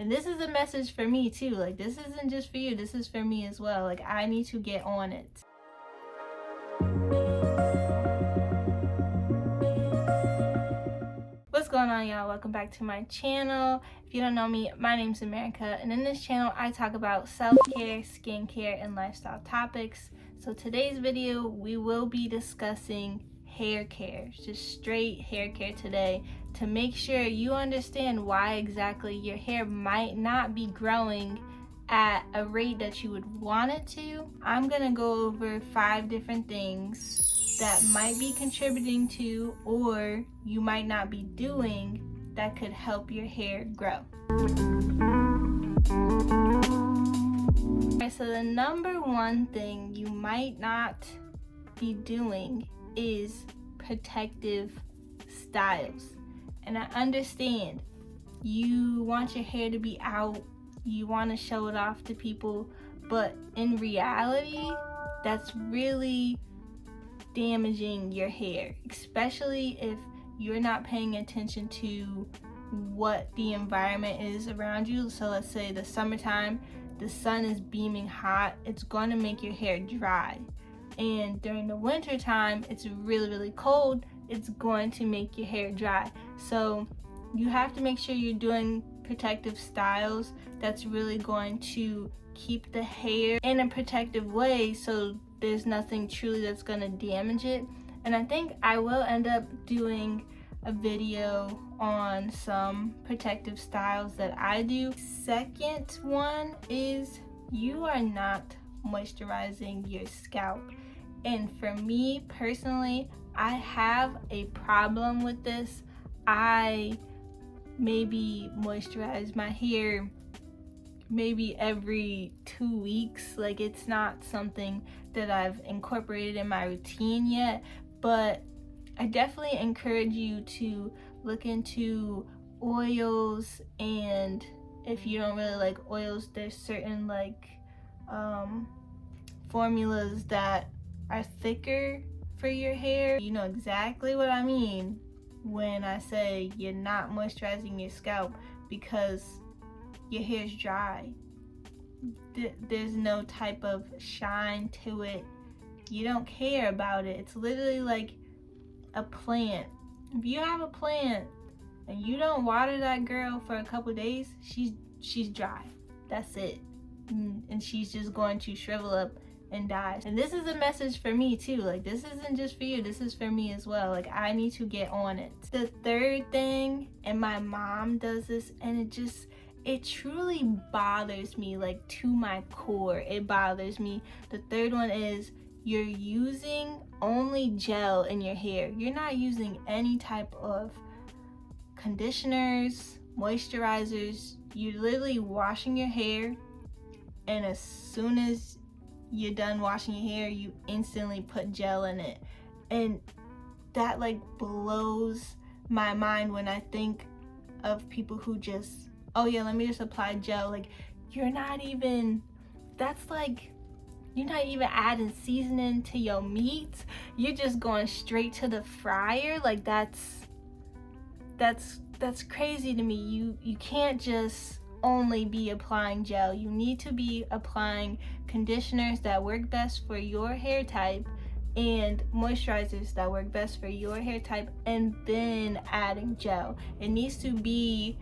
And this is a message for me too. Like, this isn't just for you, this is for me as well. Like, I need to get on it. What's going on, y'all? Welcome back to my channel. If you don't know me, my name's America, and in this channel I talk about self-care, skincare, and lifestyle topics. So today's video, we will be discussing hair care, just straight hair care today, to make sure you understand why exactly your hair might not be growing at a rate that you would want it to. I'm gonna go over 5 different things that might be contributing to, or you might not be doing, that could help your hair grow. Alright, so the number one thing you might not be doing is protective styles. And I understand you want your hair to be out, you want to show it off to people, but in reality, that's really damaging your hair, especially if you're not paying attention to what the environment is around you. So let's say the summertime, the sun is beaming hot, it's going to make your hair dry. And during the winter time, it's really cold, it's going to make your hair dry. So you have to make sure you're doing protective styles that's really going to keep the hair in a protective way, so there's nothing truly that's going to damage it. And I think I will end up doing a video on some protective styles that I do. Second one is, you are not moisturizing your scalp. And for me personally, I have a problem with this. I maybe moisturize my hair maybe every 2 weeks. Like, it's not something that I've incorporated in my routine yet, but I definitely encourage you to look into oils. And if you don't really like oils, there's certain like formulas that are thicker for your hair. You know exactly what I mean when I say you're not moisturizing your scalp, because your hair's dry. There's no type of shine to it. You don't care about it. It's literally like a plant. If you have a plant and you don't water that girl for a couple days, she's dry. That's it. And she's just going to shrivel up and die. And this is a message for me too. Like, this isn't just for you, this is for me as well. Like, I need to get on it. The third thing, and my mom does this, and it truly bothers me, like to my core. It bothers me. The third one is, you're using only gel in your hair. You're not using any type of conditioners, moisturizers. You're literally washing your hair, and as soon as you're done washing your hair, you instantly put gel in it. And that like blows my mind when I think of people who just, oh yeah, let me just apply gel. Like, you're not even adding seasoning to your meat. You're just going straight to the fryer. Like, that's crazy to me. You can't just only be applying gel. You need to be applying conditioners that work best for your hair type and moisturizers that work best for your hair type, and then adding gel. It needs to be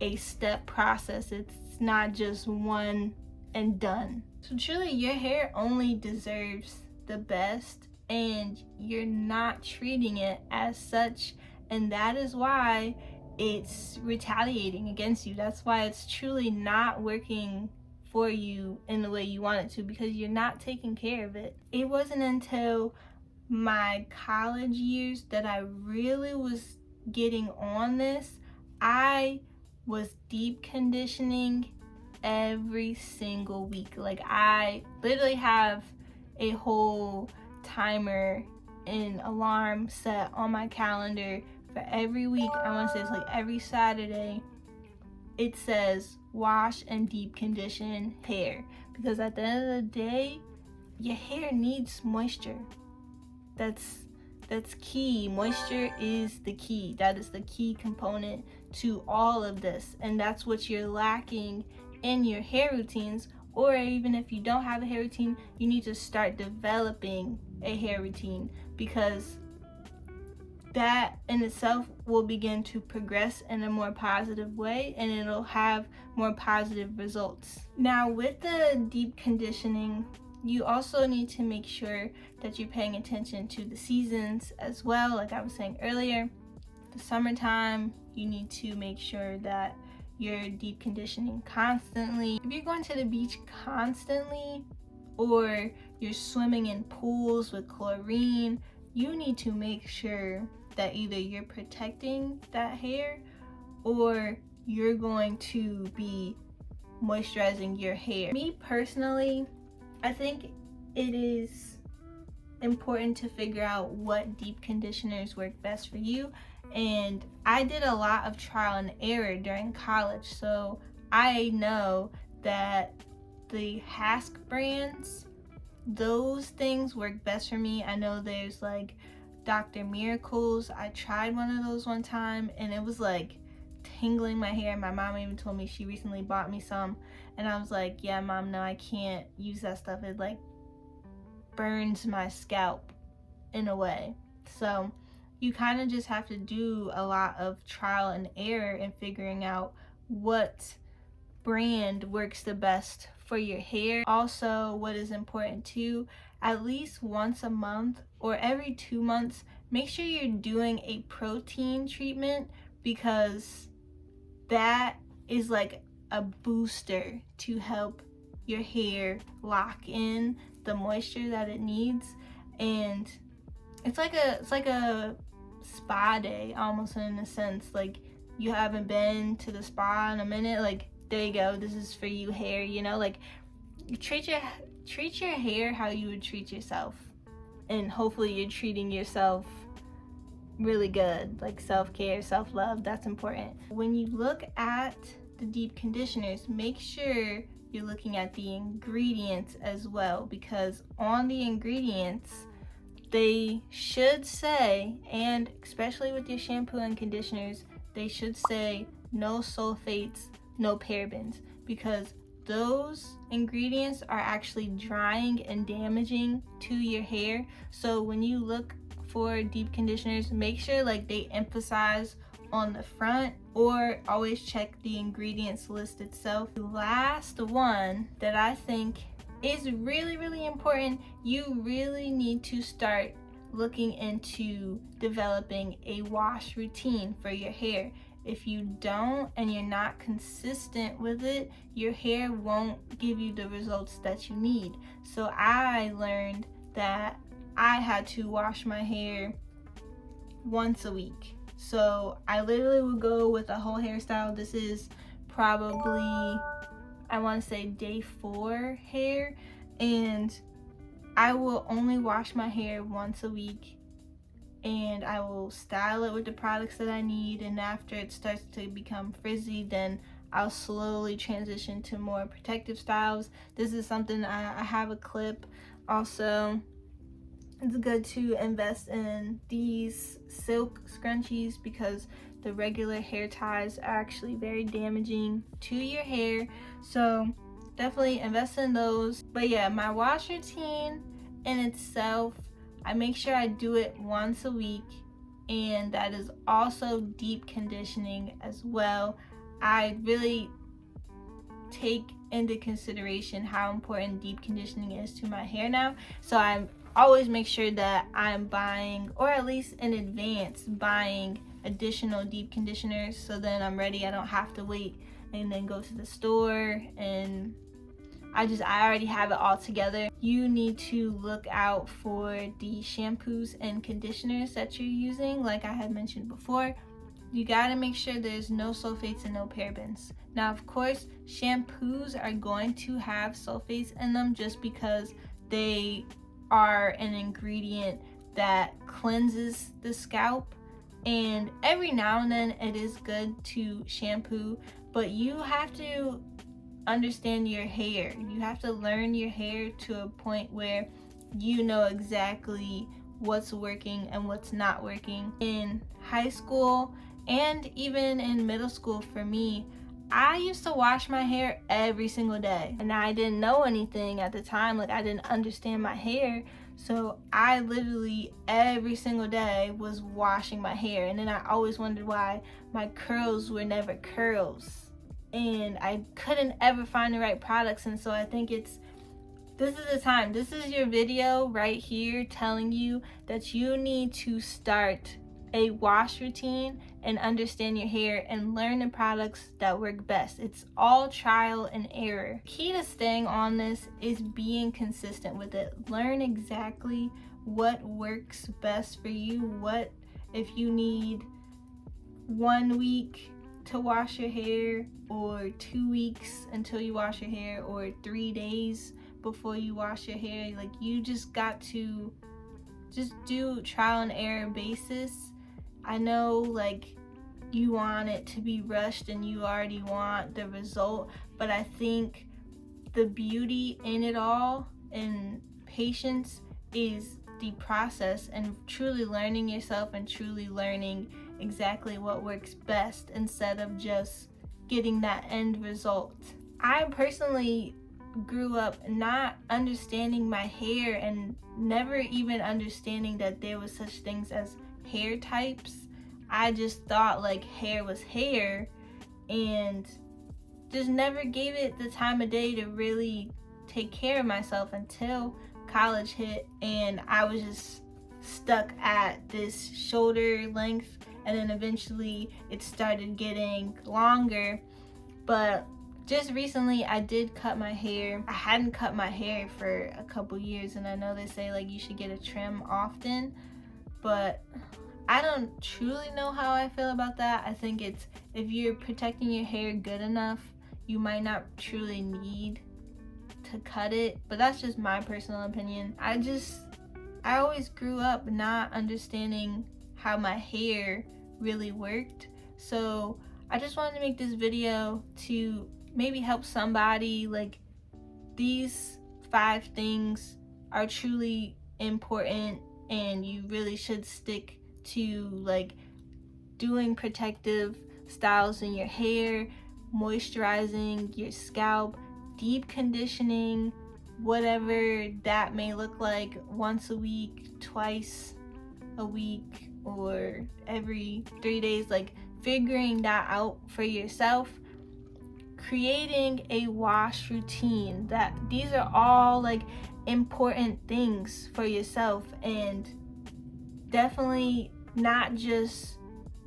a step process. It's not just one and done. So truly, your hair only deserves the best, and you're not treating it as such, and that is why it's retaliating against you. That's why it's truly not working for you in the way you want it to, because you're not taking care of it. It wasn't until my college years that I really was getting on this. I was deep conditioning every single week. Like, I literally have a whole timer and alarm set on my calendar for every week. I want to say it's like every Saturday. It says wash and deep condition hair, because at the end of the day, your hair needs moisture. That's key. Moisture is the key. That is the key component to all of this, and that's what you're lacking in your hair routines. Or even if you don't have a hair routine, you need to start developing a hair routine, because that in itself will begin to progress in a more positive way, and it'll have more positive results. Now, with the deep conditioning, you also need to make sure that you're paying attention to the seasons as well. Like I was saying earlier, the summertime, you need to make sure that you're deep conditioning constantly. If you're going to the beach constantly, or you're swimming in pools with chlorine, you need to make sure that either you're protecting that hair, or you're going to be moisturizing your hair. Me personally, I think it is important to figure out what deep conditioners work best for you. And I did a lot of trial and error during college, so I know that the Hask brands, those things work best for me. I know there's like Dr. Miracles. I tried one of those one time and it was like tingling my hair. My mom even told me she recently bought me some, and I was like, yeah, Mom, no, I can't use that stuff. It like burns my scalp in a way. So you kind of just have to do a lot of trial and error in figuring out what brand works the best for your hair. Also, what is important too, at least once a month or every 2 months, make sure you're doing a protein treatment, because that is like a booster to help your hair lock in the moisture that it needs. And it's like a spa day almost, in a sense. Like, you haven't been to the spa in a minute, like, there you go, this is for you, hair, you know? Like, treat your hair how you would treat yourself, and hopefully you're treating yourself really good. Like, self-care, self-love, that's important. When you look at the deep conditioners, make sure you're looking at the ingredients as well, because on the ingredients, they should say, and especially with your shampoo and conditioners, they should say no sulfates, no parabens, because those ingredients are actually drying and damaging to your hair. So when you look for deep conditioners, make sure like they emphasize on the front, or always check the ingredients list itself. The last one that I think is really important, you really need to start looking into developing a wash routine for your hair. If you don't, and you're not consistent with it, your hair won't give you the results that you need. So I learned that I had to wash my hair once a week. So I literally would go with a whole hairstyle. This is probably, I want to say, day 4 hair, and I will only wash my hair once a week, and I will style it with the products that I need. And after it starts to become frizzy, then I'll slowly transition to more protective styles. This is something I have a clip. Also, it's good to invest in these silk scrunchies, because the regular hair ties are actually very damaging to your hair. So definitely invest in those. But yeah, my wash routine in itself, I make sure I do it once a week, and that is also deep conditioning as well. I really take into consideration how important deep conditioning is to my hair now. So I always make sure that I'm buying, or at least in advance buying, additional deep conditioners, so then I'm ready. I don't have to wait and then go to the store, and I already have it all together. You need to look out for the shampoos and conditioners that you're using. Like I had mentioned before, you gotta make sure there's no sulfates and no parabens. Now, of course, shampoos are going to have sulfates in them just because they are an ingredient that cleanses the scalp, and every now and then it is good to shampoo, but you have to understand your hair. You have to learn your hair to a point where you know exactly what's working and what's not working. In high school And even in middle school for me, I used to wash my hair every single day, and I didn't know anything at the time. Like, I didn't understand my hair, so I literally every single day was washing my hair. And then I always wondered why my curls were never curls, and I couldn't ever find the right products. And so I think this is the time. This is your video right here telling you that you need to start a wash routine and understand your hair and learn the products that work best. It's all trial and error. Key to staying on this is being consistent with it. Learn exactly what works best for you. What if you need 1 week to wash your hair, or 2 weeks until you wash your hair, or 3 days before you wash your hair. Like, you just got to just do trial and error basis. I know, like, you want it to be rushed and you already want the result, but I think the beauty in it all and patience is the process, and truly learning yourself and truly learning exactly what works best instead of just getting that end result. I personally grew up not understanding my hair and never even understanding that there was such things as hair types. I just thought like hair was hair, and just never gave it the time of day to really take care of myself until college hit, and I was just stuck at this shoulder length, and then eventually it started getting longer. But just recently I did cut my hair. I hadn't cut my hair for a couple years, and I know they say like you should get a trim often, but I don't truly know how I feel about that. I think it's, if you're protecting your hair good enough, you might not truly need to cut it, but that's just my personal opinion. I always grew up not understanding how my hair really worked, so I just wanted to make this video to maybe help somebody. Like, these 5 things are truly important, and you really should stick to like doing protective styles in your hair, moisturizing your scalp, deep conditioning, whatever that may look like, once a week, twice a week, or every 3 days. Like, figuring that out for yourself, creating a wash routine. That these are all like important things for yourself, and definitely not just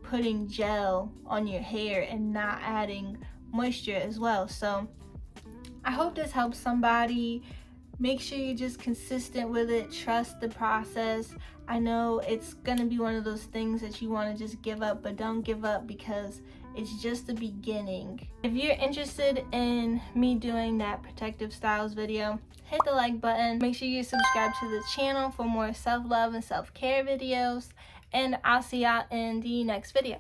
putting gel on your hair and not adding moisture as well. So I hope this helps somebody. Make sure you're just consistent with it. Trust the process. I know it's gonna be one of those things that you want to just give up, but don't give up, because it's just the beginning. If you're interested in me doing that protective styles video, hit the like button. Make sure you subscribe to the channel for more self-love and self-care videos, and I'll see y'all in the next video.